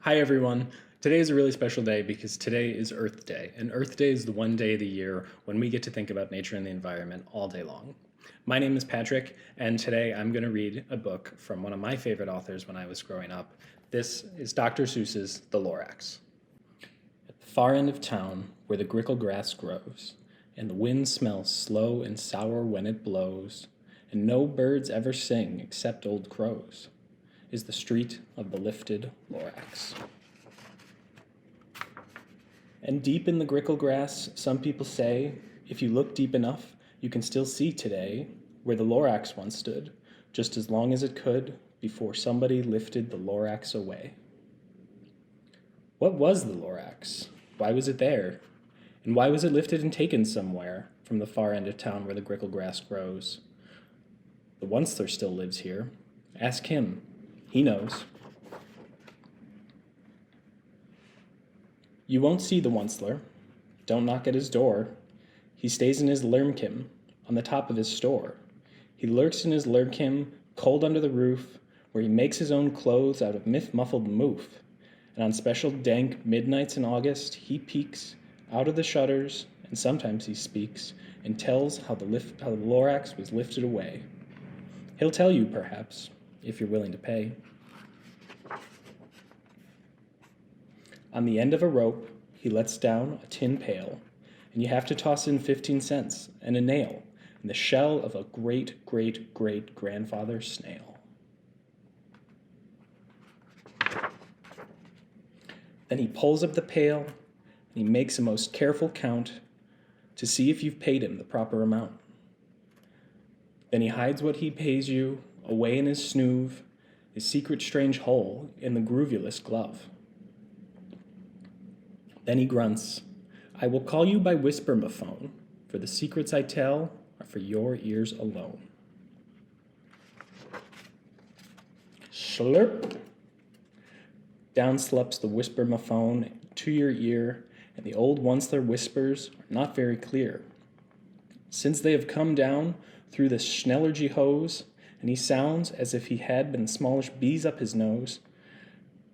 Hi everyone. Today is a really special day because today is Earth Day, and Earth Day is the one day of the year when we get to think about nature and the environment all day long. My name is Patrick, and today I'm going to read a book from one of my favorite authors when I was growing up. This is Dr. Seuss's The Lorax. At the far end of town, where the grickle grass grows, and the wind smells slow and sour when it blows, and no birds ever sing except old crows, is the street of the lifted Lorax. And deep in the grickle grass, some people say, if you look deep enough, you can still see today where the Lorax once stood, just as long as it could before somebody lifted the Lorax away. What was the Lorax? Why was it there? And why was it lifted and taken somewhere from the far end of town where the grickle grass grows? The Onceler still lives here. Ask him. He knows. You won't see the Onceler. Don't knock at his door. He stays in his lermkim, on the top of his store. He lurks in his lermkim, cold under the roof, where he makes his own clothes out of myth-muffled moof. And on special dank midnights in August, he peeks out of the shutters, and sometimes he speaks, and tells how the Lorax was lifted away. He'll tell you, perhaps, if you're willing to pay. On the end of a rope, he lets down a tin pail, and you have to toss in 15 cents and a nail and the shell of a great-great-great-grandfather snail. Then he pulls up the pail, and he makes a most careful count to see if you've paid him the proper amount. Then he hides what he pays you away in his snoove, his secret strange hole in the groovulous glove. Then he grunts, I will call you by whisper-mophone, for the secrets I tell are for your ears alone. Slurp! Down slups the whisper-mophone to your ear, and the old Onceler whispers are not very clear. Since they have come down through the Schnellergy hose, and he sounds as if he had been smallish bees up his nose.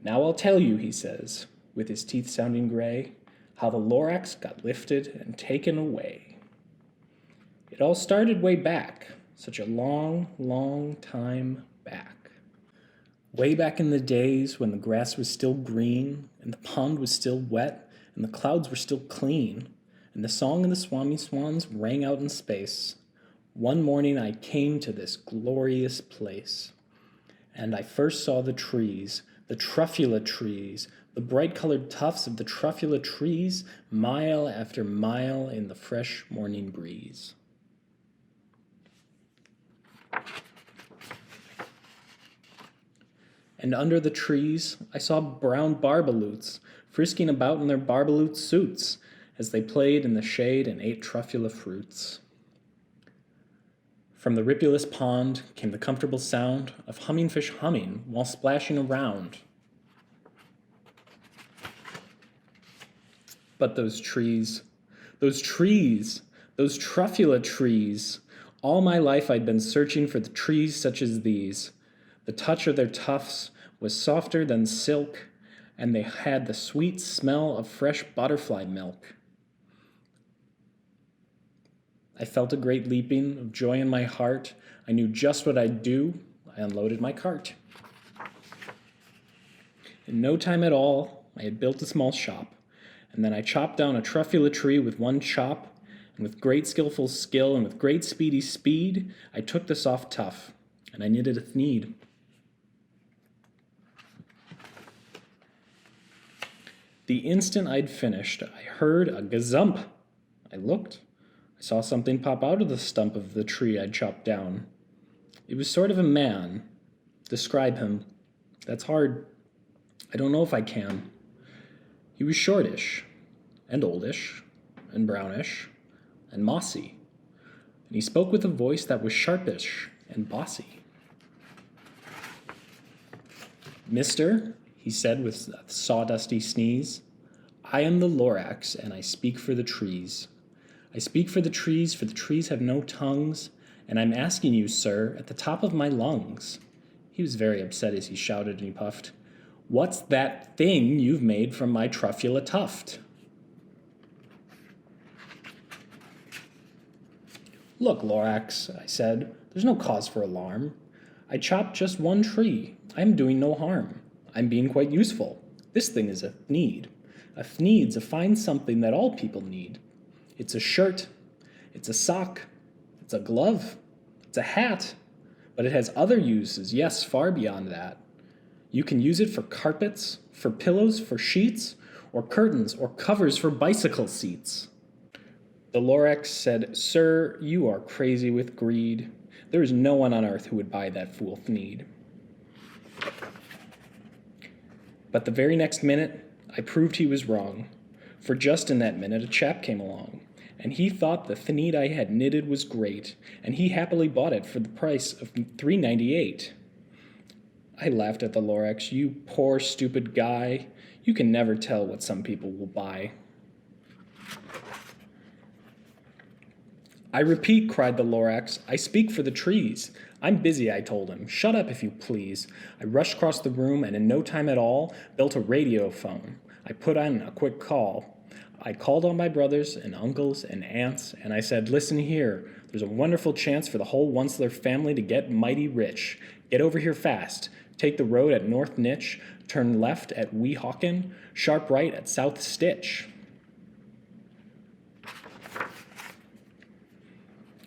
Now I'll tell you, he says, with his teeth sounding gray, how the Lorax got lifted and taken away. It all started way back, such a long, long time back. Way back in the days when the grass was still green, and the pond was still wet, and the clouds were still clean, and the song of the Swami Swans rang out in space. One morning I came to this glorious place, and I first saw the trees, the truffula trees, the bright-colored tufts of the truffula trees, mile after mile in the fresh morning breeze. And under the trees I saw brown barbaloots frisking about in their barbaloot suits as they played in the shade and ate truffula fruits. From the ripulous pond came the comfortable sound of hummingfish humming while splashing around. But those truffula trees, all my life I'd been searching for the trees such as these. The touch of their tufts was softer than silk, and they had the sweet smell of fresh butterfly milk. I felt a great leaping of joy in my heart. I knew just what I'd do. I unloaded my cart. In no time at all, I had built a small shop, and then I chopped down a truffula tree with one chop, and with great skillful skill and with great speedy speed, I took the soft tuff, and I knitted a thneed. The instant I'd finished, I heard a gazump. I looked. I saw something pop out of the stump of the tree I'd chopped down. It was sort of a man. Describe him. That's hard. I don't know if I can. He was shortish, and oldish, and brownish, and mossy, and he spoke with a voice that was sharpish and bossy. Mister, he said with a sawdusty sneeze, I am the Lorax, and I speak for the trees. I speak for the trees have no tongues, and I'm asking you, sir, at the top of my lungs. He was very upset as he shouted and he puffed. What's that thing you've made from my truffula tuft? Look, Lorax, I said, there's no cause for alarm. I chopped just one tree. I am doing no harm. I'm being quite useful. This thing is a thneed. A thneed's a fine something that all people need. It's a shirt. It's a sock. It's a glove. It's a hat. But it has other uses, yes, far beyond that. You can use it for carpets, for pillows, for sheets, or curtains, or covers for bicycle seats. The Lorax said, Sir, you are crazy with greed. There is no one on earth who would buy that fool thneed. But the very next minute, I proved he was wrong. For just in that minute, a chap came along, and he thought the thneed I had knitted was great, and he happily bought it for the price of $3.98. I laughed at the Lorax. You poor, stupid guy. You can never tell what some people will buy. I repeat, cried the Lorax, I speak for the trees. I'm busy, I told him. Shut up, if you please. I rushed across the room and in no time at all built a radio phone. I put on a quick call. I called on my brothers and uncles and aunts, and I said, listen here. There's a wonderful chance for the whole Onceler family to get mighty rich. Get over here fast. Take the road at North Nitch, turn left at Weehawken, sharp right at South Stitch.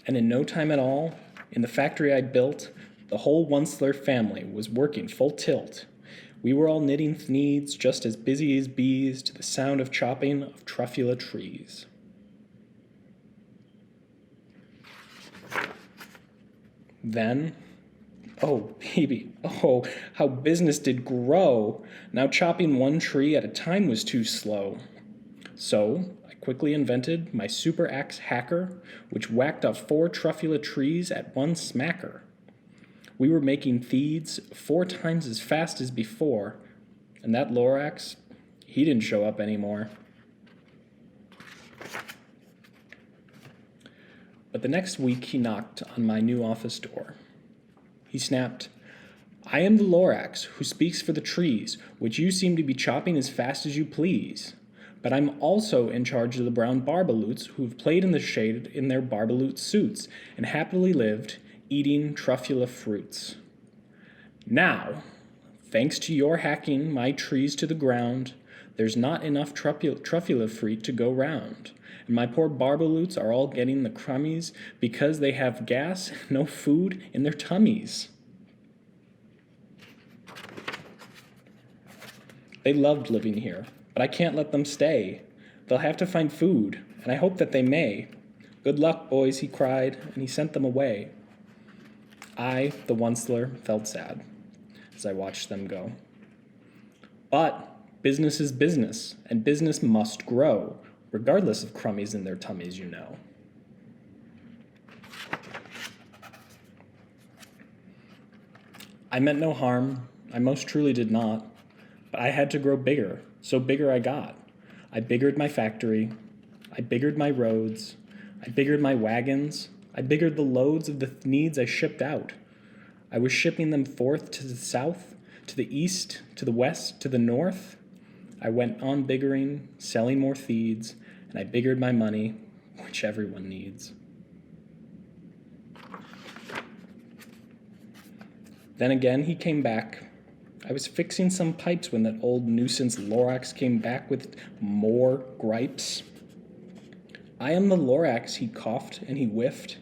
And in no time at all, in the factory I built, the whole Onceler family was working full tilt. We were all knitting thneeds, just as busy as bees, to the sound of chopping of truffula trees. Then, oh, baby, oh, how business did grow. Now chopping one tree at a time was too slow. So I quickly invented my super axe hacker, which whacked off 4 truffula trees at one smacker. We were making thneeds 4 times as fast as before, and that Lorax, he didn't show up anymore. But the next week he knocked on my new office door. He snapped, I am the Lorax who speaks for the trees, which you seem to be chopping as fast as you please. But I'm also in charge of the brown barbaloots who've played in the shade in their barbaloot suits and happily lived eating truffula fruits. Now, thanks to your hacking my trees to the ground, there's not enough truffula fruit to go round. And my poor barbaloots are all getting the crummies because they have gas, no food in their tummies. They loved living here, but I can't let them stay. They'll have to find food, and I hope that they may. Good luck, boys, he cried, and he sent them away. I, the Onceler, felt sad as I watched them go. But business is business, and business must grow, regardless of crummies in their tummies, you know. I meant no harm, I most truly did not, but I had to grow bigger, so bigger I got. I biggered my factory, I biggered my roads, I biggered my wagons, I biggered the loads of the thneeds I shipped out. I was shipping them forth to the south, to the east, to the west, to the north. I went on biggering, selling more thneeds, and I biggered my money, which everyone needs. Then again he came back. I was fixing some pipes when that old nuisance Lorax came back with more gripes. I am the Lorax, he coughed and he whiffed.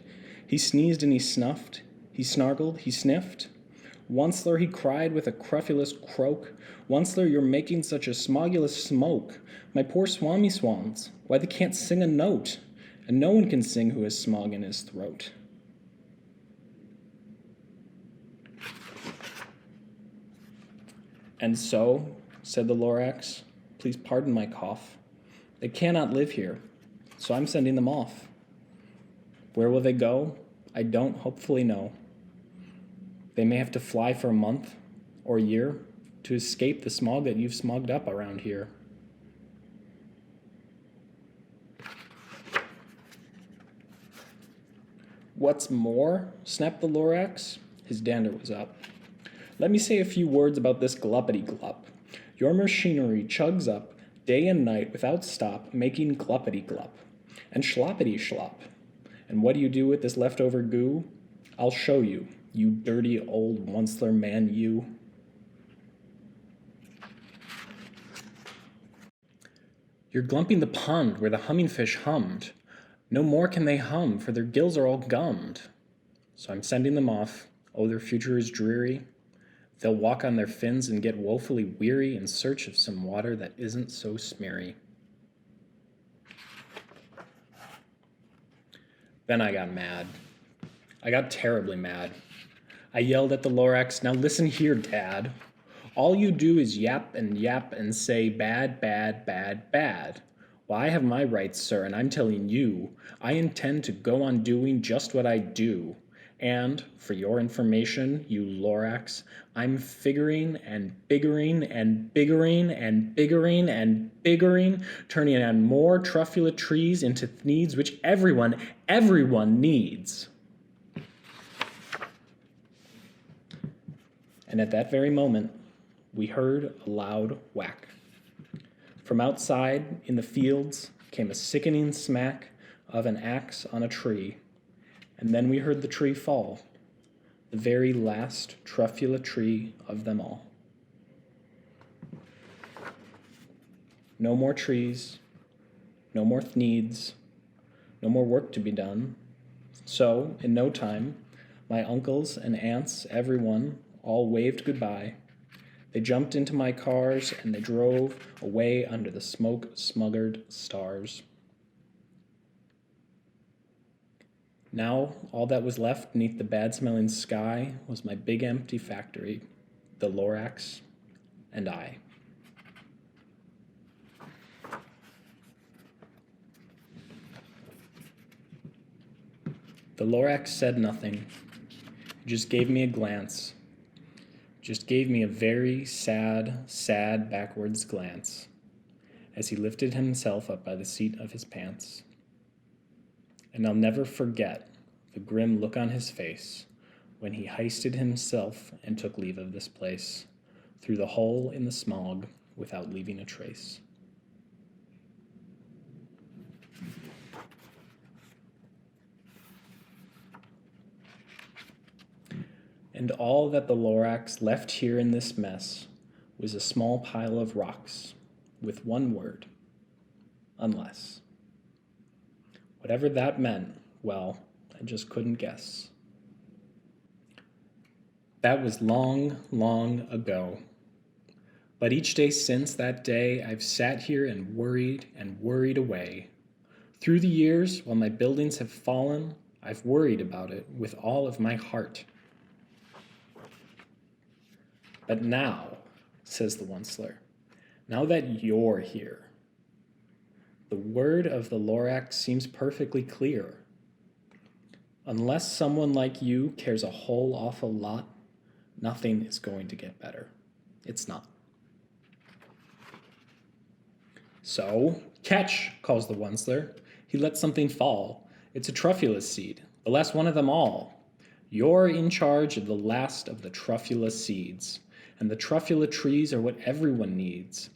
He sneezed and he snuffed. He snargled, he sniffed. Onceler, he cried with a crufulous croak. Onceler, you're making such a smogulous smoke. My poor swami swans, why they can't sing a note. And no one can sing who has smog in his throat. And so, said the Lorax, please pardon my cough. They cannot live here, so I'm sending them off. Where will they go? I don't hopefully know. They may have to fly for a month or a year to escape the smog that you've smogged up around here. What's more, snapped the Lorax. His dander was up. Let me say a few words about this gluppity-glup. Your machinery chugs up day and night without stop, making gluppity-glup and schloppity-schlop. And what do you do with this leftover goo? I'll show you, you dirty old Onceler man, you. You're glumping the pond where the hummingfish hummed. No more can they hum, for their gills are all gummed. So I'm sending them off. Oh, their future is dreary. They'll walk on their fins and get woefully weary in search of some water that isn't so smeary. Then I got mad. I got terribly mad. I yelled at the Lorax, now listen here, Dad. All you do is yap and say bad, bad, bad, bad. Well, I have my rights, sir, and I'm telling you, I intend to go on doing just what I do. And, for your information, you Lorax, I'm figuring and biggering and biggering and biggering and biggering, turning on more truffula trees into needs which everyone needs. And at that very moment, we heard a loud whack. From outside, in the fields, came a sickening smack of an axe on a tree, and then we heard the tree fall, the very last truffula tree of them all. No more trees, no more needs, no more work to be done. So, in no time, my uncles and aunts, everyone, all waved goodbye. They jumped into my cars and they drove away under the smoke-smothered stars. Now, all that was left beneath the bad-smelling sky was my big empty factory, the Lorax, and I. The Lorax said nothing. He just gave me a glance. Just gave me a very sad backwards glance as he lifted himself up by the seat of his pants. And I'll never forget the grim look on his face when he hoisted himself and took leave of this place through the hole in the smog without leaving a trace. And all that the Lorax left here in this mess was a small pile of rocks with one word, unless. Whatever that meant, well, I just couldn't guess. That was long ago. But each day since that day, I've sat here and worried away. Through the years, while my buildings have fallen, I've worried about it with all of my heart. But now, says the Onceler, now that you're here, the word of the Lorax seems perfectly clear. Unless someone like you cares a whole awful lot, nothing is going to get better. It's not. So, catch, calls the Onceler. He lets something fall. It's a truffula seed, the last one of them all. You're in charge of the last of the truffula seeds. And the truffula trees are what everyone needs.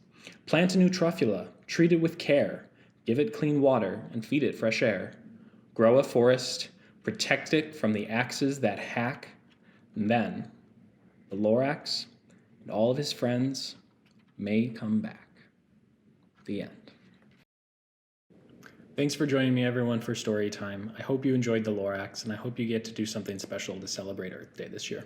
Plant a new truffula, treat it with care, give it clean water, and feed it fresh air. Grow a forest, protect it from the axes that hack, and then the Lorax and all of his friends may come back. The end. Thanks for joining me, everyone, for story time. I hope you enjoyed the Lorax, and I hope you get to do something special to celebrate Earth Day this year.